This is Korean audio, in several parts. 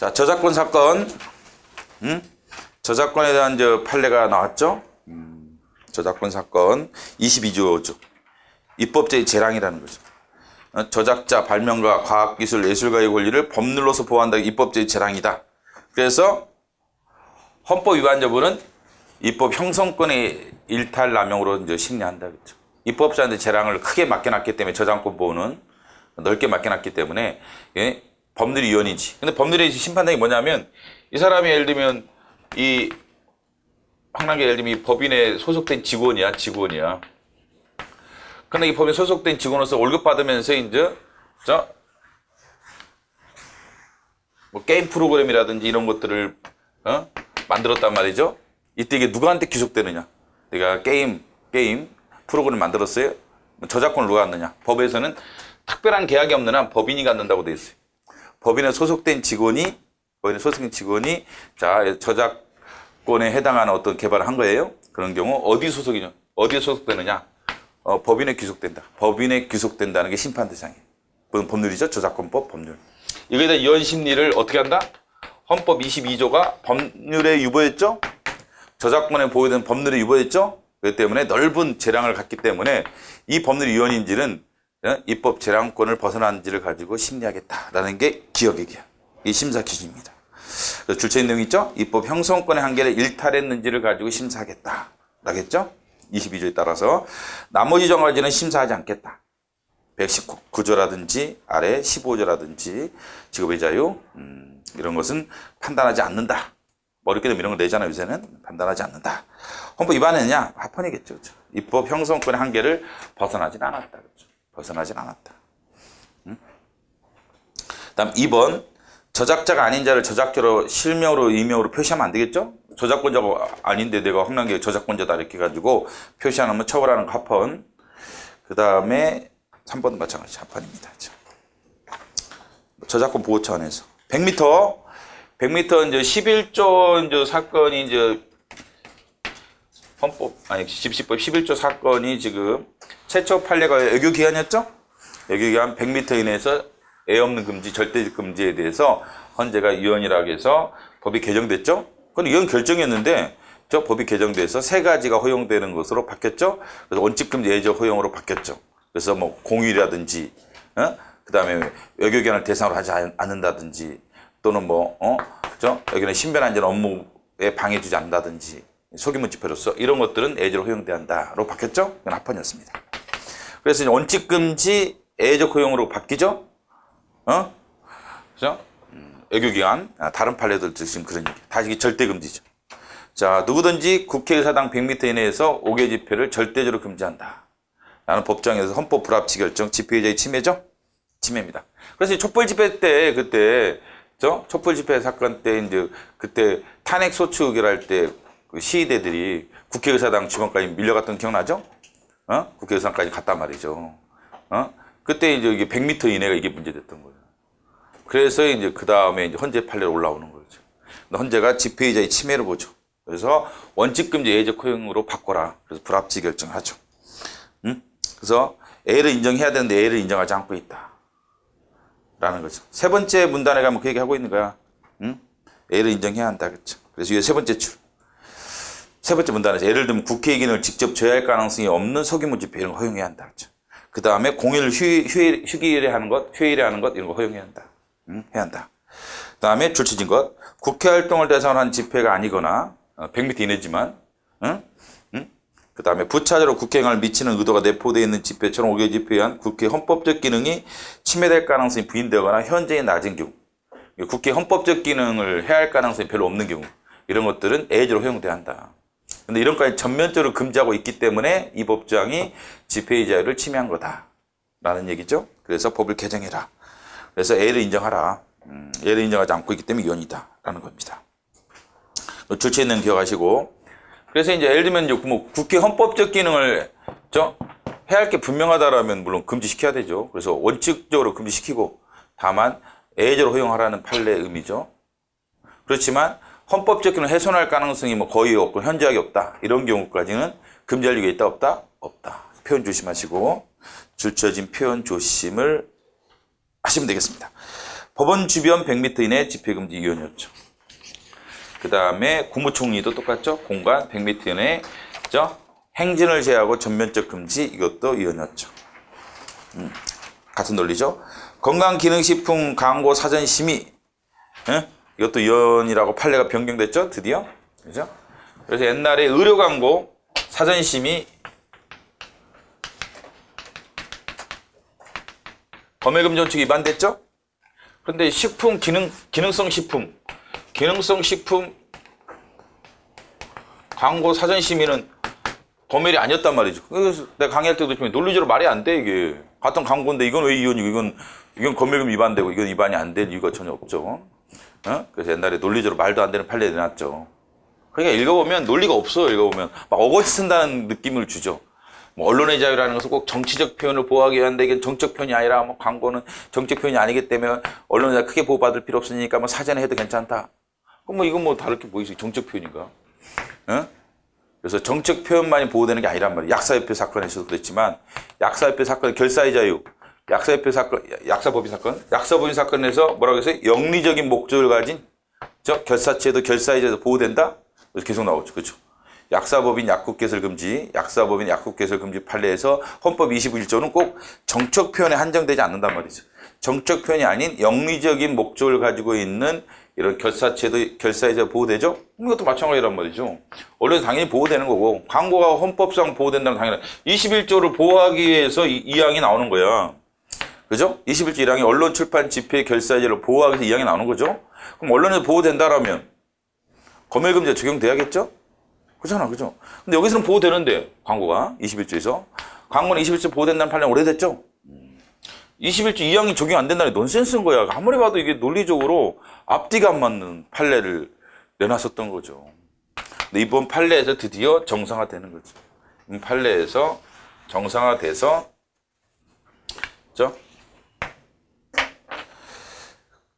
자, 저작권 사건, 저작권에 대한 판례가 나왔죠? 저작권 사건 22조죠. 입법자의 재량이라는 거죠. 저작자, 발명가, 과학기술, 예술가의 권리를 법률로서 보호한다. 입법자의 재량이다. 그래서 헌법 위반 여부는 입법 형성권의 일탈 남용으로 이제 심리한다. 그렇죠. 입법자한테 재량을 크게 맡겨놨기 때문에 저작권 보호는 넓게 맡겨놨기 때문에 예, 법률이 위헌이지. 근데 법률의 심판당이 뭐냐면 이 사람이 예를 들면 이 황남기 예를 들면 이 법인에 소속된 직원이야. 근데 이 법인에 소속된 직원으로서 월급 받으면서 이제 뭐 게임 프로그램이라든지 이런 것들을 만들었단 말이죠. 이때 이게 누구한테 귀속되느냐? 내가 게임 프로그램을 만들었어요. 저작권을 누가 갖느냐? 법에서는 특별한 계약이 없는 한 법인이 갖는다고 돼 있어요. 법인에 소속된 직원이 자 저작권에 해당하는 어떤 개발을 한 거예요. 그런 경우 어디에 소속되느냐? 법인에 귀속된다. 법인에 귀속된다는 게 심판 대상이에요. 그건 법률이죠. 저작권법 법률. 이거에 대한 위헌 심리를 어떻게 한다? 헌법 22조가 법률에 유보했죠. 저작권에 보호된 법률에 유보했죠. 그렇기 때문에 넓은 재량을 갖기 때문에 이 법률이 위헌인지는 입법 재량권을 벗어난지를 가지고 심리하겠다라는 게 기억이기야. 이 심사 기준입니다. 줄체인 내용이 있죠. 입법 형성권의 한계를 일탈했는지를 가지고 심사하겠다. 라겠죠. 22조에 따라서 나머지 정가지는 심사하지 않겠다. 119조라든지 아래 15조라든지 직업의 자유 이런 것은 판단하지 않는다. 어렵게 되면 이런 거 내잖아요. 요새는 판단하지 않는다. 헌법 위반했냐? 합헌이겠죠. 그렇죠? 입법 형성권의 한계를 벗어나진 않았다. 그렇죠? 벗어나진 않았다. 다음 2번 저작자가 아닌 자를 저작자로 실명으로 이명으로 표시하면 안 되겠죠? 저작권자가 아닌데 내가 황남기가 저작권자다 이렇게 가지고 표시 안 하면 처벌하는 거 합헌. 그 다음에 3번도 마찬가지 합헌입니다. 저작권 보호 차원에서 100m 이제 11조 이제 사건이 이제 집시법 11조 사건이 지금 최초 판례가 애교 기한이었죠? 애교 기한 100m 이내에서 애 없는 금지, 절대적 금지에 대해서 헌재가 위헌이라고 해서 법이 개정됐죠? 그건 위헌 결정이었는데 저 법이 개정돼서 세 가지가 허용되는 것으로 바뀌었죠? 그래서 원칙 금지 예적 허용으로 바뀌었죠. 그래서 뭐 공유라든지, 그 다음에 외교 기관을 대상으로 하지 않는다든지, 또는 여기는 신변안전 업무에 방해주지 않는다든지, 소규모 집회로서 이런 것들은 예제로 허용돼야 한다로 바뀌었죠? 그건 합헌이었습니다. 그래서 이제 원칙 금지 예적 허용으로 바뀌죠? 그죠? 외교기관, 다른 판례들도 지금 그런 얘기. 다시 절대 금지죠. 자, 누구든지 국회의사당 100m 이내에서 5개 집회를 절대적으로 금지한다. 라는 법정에서 헌법 불합치 결정, 집회의자의 침해죠? 침해입니다. 그래서 촛불 집회 때, 촛불 집회 사건 때, 이제, 그때 탄핵 소추 의결할 때, 그 시위대들이 국회의사당 주변까지 밀려갔던 기억나죠? 국회의사당까지 갔단 말이죠. 그때 이제 이게 100m 이내가 이게 문제됐던 거예요. 그래서 이제 그 다음에 이제 헌재 판례로 올라오는 거죠. 헌재가 집회의자의 침해를 보죠. 그래서 원칙금지 예적 허용으로 바꿔라. 그래서 불합치 결정하죠. 그래서 A를 인정해야 되는데 A를 인정하지 않고 있다. 라는 거죠. 세 번째 문단에 가면 그 얘기 하고 있는 거야. A를 인정해야 한다. 그렇죠. 그래서 이게 세 번째 줄. 세 번째 문단에서 예를 들면 국회 기능을 직접 조회할 가능성이 없는 소규모 집회 이런 거 허용해야 한다. 그렇죠. 그 다음에 공휴일 휴일에 하는 것, 휴일에 하는 것 이런 거 허용해야 한다. 해야 한다. 그 다음에 줄쳐진 것. 국회 활동을 대상으로 한 집회가 아니거나 100m 이내지만 그 다음에 부차적으로 국회 영향을 미치는 의도가 내포되어 있는 집회처럼 5개 집회에 의한 국회 헌법적 기능이 침해될 가능성이 부인되거나 현저히 낮은 경우, 국회 헌법적 기능을 해할 가능성이 별로 없는 경우 이런 것들은 예제로 허용돼야 한다. 근데 이런 것까지 전면적으로 금지하고 있기 때문에 이 법장이 집회의 자유를 침해한 거다라는 얘기죠. 그래서 법을 개정해라. 그래서 A를 인정하라. A를 인정하지 않고 있기 때문에 위헌이다라는 겁니다. 줄체 있는 기억하시고. 그래서 이제 예를 들면 이제 뭐 국회 헌법적 기능을 해야 할 게 분명하다라면 물론 금지시켜야 되죠. 그래서 원칙적으로 금지시키고 다만 예제로 허용하라는 판례의 의미죠. 그렇지만 헌법적 기능을 훼손할 가능성이 뭐 거의 없고 현저하게 없다. 이런 경우까지는 금지할 이유가 있다 없다? 없다. 표현 조심하시고 줄쳐진 표현 조심을 하시면 되겠습니다. 법원 주변 100m 이내 집회금지 위원이었죠. 그 다음에 국무총리도 똑같죠. 공간 100m 이내 행진을 제하고 전면적 금지, 이것도 위원이었죠. 같은 논리죠. 건강기능식품 광고 사전 심의, 이것도 위원이라고 판례가 변경됐죠. 드디어. 그죠? 그래서 옛날에 의료 광고 사전 심의 검열금지 원칙 위반됐죠? 그런데 식품 기능성 식품 광고 사전 심의는 검열이 아니었단 말이죠. 그래서 내가 강의할 때도 좀 논리적으로 말이 안 돼, 이게. 같은 광고인데 이건 왜 위헌이고 이건 검열금 위반되고 이건 위반이 안 될 이유가 전혀 없죠. 그래서 옛날에 논리적으로 말도 안 되는 판례 내놨죠. 그러니까 읽어보면 논리가 없어요. 읽어보면 막 어거지 쓴다는 느낌을 주죠. 뭐 언론의 자유라는 것은 꼭 정치적 표현을 보호하기 위한데 이게 정적 표현이 아니라 뭐 광고는 정적 표현이 아니기 때문에 언론의 자유 크게 보호받을 필요 없으니까 뭐 사전에 해도 괜찮다. 그럼 뭐 이건 뭐 다를 게 뭐 있어요? 정적 표현인가? 그래서 정책 표현만이 보호되는 게 아니란 말이에요. 약사협회 사건에서도 그랬지만 약사협회 사건 결사의 자유, 약사협회 사건, 약사법인 사건에서 뭐라고 했어요? 영리적인 목적을 가진 결사체도 결사의 자유도 보호된다? 그래서 계속 나오죠. 그렇죠? 약사법인 약국개설 금지, 약사법인 약국개설 금지 판례에서 헌법 21조는 꼭 정적 표현에 한정되지 않는단 말이죠. 정적 표현이 아닌 영리적인 목적을 가지고 있는 이런 결사체도 결사의 자유 보호되죠? 이것도 마찬가지란 말이죠. 원래 당연히 보호되는 거고 광고가 헌법상 보호된다는 당연히 21조를 보호하기 위해서 이 항이 나오는 거야. 그죠? 21조 1항이 언론 출판 집회 결사의 자유를 보호하기 위해서 이 항이 나오는 거죠? 그럼 언론에서 보호된다라면 검열금지가 적용돼야겠죠? 그렇잖아, 그죠? 근데 여기서는 보호되는데 광고가 21조에서 광고는 21조 보호된다는 판례가 오래됐죠? 21조 2항이 적용 안 된다는 게 넌센스인 거야. 아무리 봐도 이게 논리적으로 앞뒤가 안 맞는 판례를 내놨었던 거죠. 근데 이번 판례에서 드디어 정상화되는 거죠. 이 판례에서 정상화돼서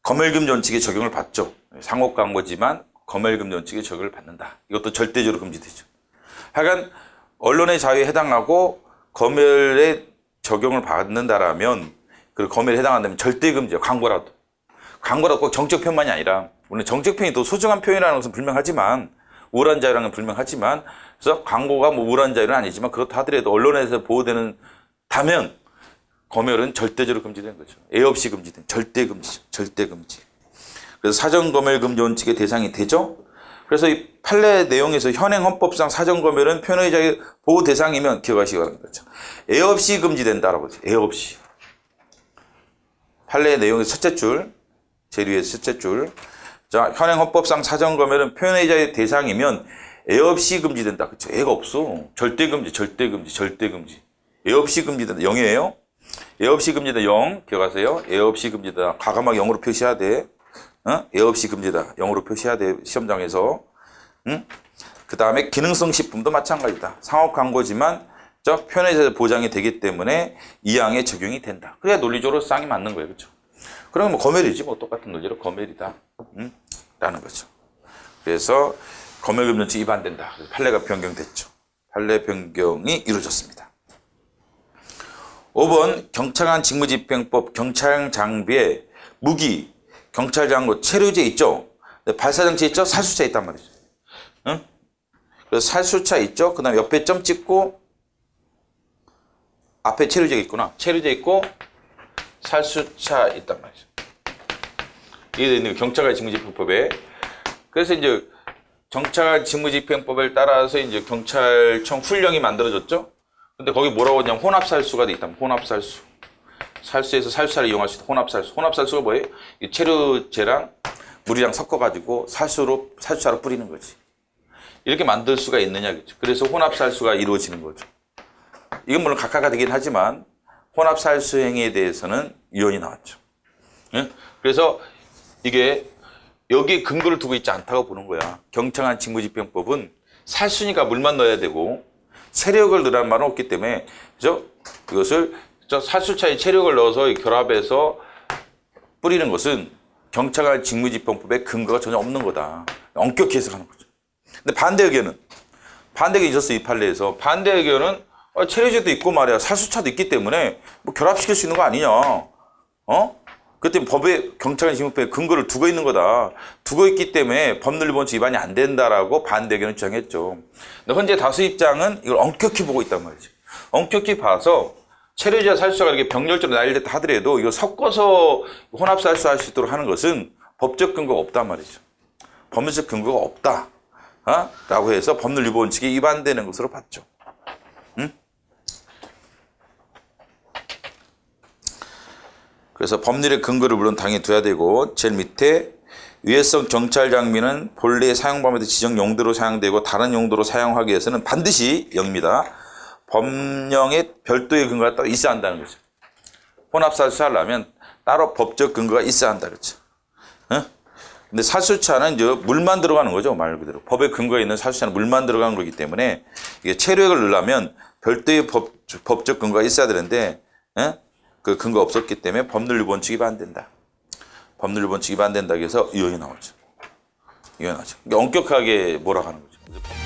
검열금지 원칙에 적용을 받죠. 상업 광고지만 검열금지 원칙에 적용을 받는다. 이것도 절대적으로 금지되죠. 하여간 언론의 자유에 해당하고 검열에 적용을 받는다라면 그 검열에 해당한다면 절대 금지야. 광고라도 꼭 정적 표현만이 아니라 물론 정적 표현이 또 소중한 표현이라는 것은 분명하지만 우월한 자유라는 건 분명하지만 그래서 광고가 뭐 우월한 자유는 아니지만 그렇다 하더라도 언론에서 보호되는 다면 검열은 절대적으로 금지된 거죠. 애 없이 금지된 절대 금지죠. 절대 금지. 그래서 사전 검열 금지 원칙의 대상이 되죠. 그래서 이 판례 내용에서 현행 헌법상 사전 검열은 표현의 자유 보호 대상이면 기억하시기 바랍니다. 애 없이 금지된다라고 하죠. 애 없이. 판례 내용의 첫째 줄, 제일 위에 첫째 줄. 자, 현행 헌법상 사전 검열은 표현의 자유 대상이면 애 없이 금지된다. 그렇죠? 애가 없어. 절대 금지, 절대 금지, 절대 금지. 애 없이 금지된다. 0이에요. 애 없이 금지다. 0. 기억하세요. 애 없이 금지다. 과감하게 0으로 표시해야 돼. 애 없이 금지다. 0으로 표시해야 돼. 시험장에서. 그 다음에 기능성 식품도 마찬가지다. 상업 광고지만 표현의 자유 보장이 되기 때문에 이 항에 적용이 된다. 그래야 논리적으로 쌍이 맞는 거예요. 그렇죠? 그러면 뭐 검열이지 뭐 똑같은 논리로 검열이다. 라는 거죠. 그래서 검열금지 원칙 위반된다. 판례가 변경됐죠. 판례 변경이 이루어졌습니다. 5번 경찰관 직무집행법 경찰 장비에 무기, 경찰 장구, 체류제 있죠? 발사장치 있죠? 살수차 있단 말이죠. 그래서 살수차 있죠? 그 다음에 옆에 점 찍고 앞에 체류제가 있구나. 체류제 있고 살수차 있단 말이죠. 이게 있는 경찰관 직무집행법에. 그래서 이제 경찰관 직무집행법을 따라서 이제 경찰청 훈령이 만들어졌죠? 근데 거기 뭐라고 하냐면 혼합살수가 돼 있다. 혼합살수. 살수에서 살수차를 이용할 수 있다. 혼합살수. 혼합살수가 뭐예요? 이 체류제랑 물이랑 섞어가지고 살수차로 뿌리는 거지. 이렇게 만들 수가 있느냐겠죠. 그래서 혼합살수가 이루어지는 거죠. 이건 물론 각하가 되긴 하지만 혼합살수 행위에 대해서는 위헌이 나왔죠. 예? 그래서 이게 여기에 근거를 두고 있지 않다고 보는 거야. 경찰관 직무집행법은 살수니까 물만 넣어야 되고 체력을 넣으라는 말은 없기 때문에 그죠? 이것을 살수차에 체력을 넣어서 결합해서 뿌리는 것은 경찰관 직무집행법에 근거가 전혀 없는 거다. 엄격히 해석하는 거죠. 근데 반대 의견은 있었어. 이 판례에서 반대 의견은 체류제도 있고 말이야 살수차도 있기 때문에 뭐 결합시킬 수 있는 거 아니냐? 그때 법에 경찰관 징역법에 근거를 두고 있는 거다. 두고 있기 때문에 법률 원칙 위반이 안 된다라고 반대 의견을 주장했죠. 근데 현재 다수 입장은 이걸 엄격히 보고 있단 말이죠. 엄격히 봐서 체류자 살수자가 이렇게 병렬적으로 난리됐다 하더라도 이거 섞어서 혼합살수할 수 있도록 하는 것은 법적 근거가 없단 말이죠. 법률적 근거가 없다. 라고 해서 법률 위반 원칙이 위반되는 것으로 봤죠. 응? 그래서 법률의 근거를 물론 당연히 둬야 되고 제일 밑에 위해성 경찰 장비는 본래 사용 범위의 지정 용도로 사용되고 다른 용도로 사용하기 위해서는 반드시 0입니다. 법령에 별도의 근거가 따로 있어야 한다는 거죠. 혼합살수하려면 따로 법적 근거가 있어야 한다 그렇죠. 응? 근데 살수차는 이제 물만 들어가는 거죠. 말 그대로. 법에 근거에 있는 살수차는 물만 들어가는 거기 때문에 이게 체류액을 넣으려면 별도의 법적 근거가 있어야 되는데 그 근거 없었기 때문에 법률 원칙이 위반된다. 법률 원칙이 위반된다 해서 이혼이 나오죠. 이혼이 나오죠. 그러니까 엄격하게 몰아가는 거죠.